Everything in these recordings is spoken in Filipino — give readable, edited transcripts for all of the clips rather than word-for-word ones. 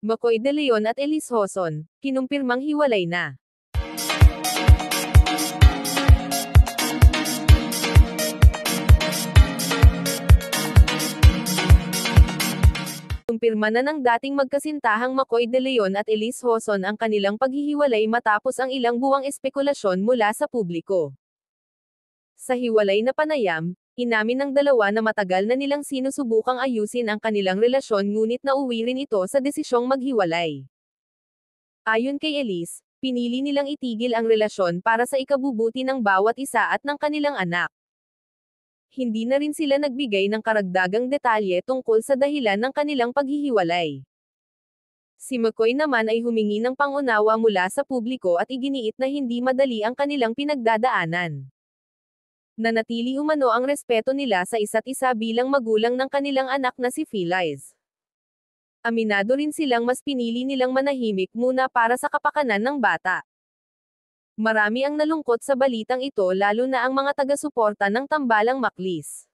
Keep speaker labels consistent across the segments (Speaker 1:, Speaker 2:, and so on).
Speaker 1: McCoy De Leon at Elise Hoson, kinumpirmang hiwalay na. Kumpirma na ng dating magkasintahang McCoy De Leon at Elise Hoson ang kanilang paghihiwalay matapos ang ilang buwang espekulasyon mula sa publiko. Sa hiwalay na panayam, inamin ng dalawa na matagal na nilang sinusubukang ayusin ang kanilang relasyon ngunit nauwi rin ito sa desisyong maghiwalay. Ayon kay Elise, pinili nilang itigil ang relasyon para sa ikabubuti ng bawat isa at ng kanilang anak. Hindi na rin sila nagbigay ng karagdagang detalye tungkol sa dahilan ng kanilang paghihiwalay. Si McCoy naman ay humingi ng pangunawa mula sa publiko at iginiit na hindi madali ang kanilang pinagdadaanan. Nanatili umano ang respeto nila sa isa't isa bilang magulang ng kanilang anak na si Feliz. Aminado rin silang mas pinili nilang manahimik muna para sa kapakanan ng bata. Marami ang nalungkot sa balitang ito lalo na ang mga taga-suporta ng tambalang Maclis.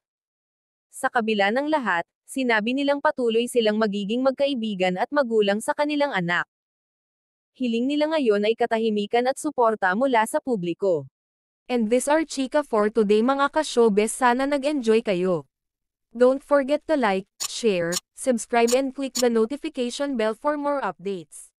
Speaker 1: Sa kabila ng lahat, sinabi nilang patuloy silang magiging magkaibigan at magulang sa kanilang anak. Hiling nila ngayon ay katahimikan at suporta mula sa publiko.
Speaker 2: And this are Chika for today mga ka-showbiz, sana nag-enjoy kayo. Don't forget to like, share, subscribe and click the notification bell for more updates.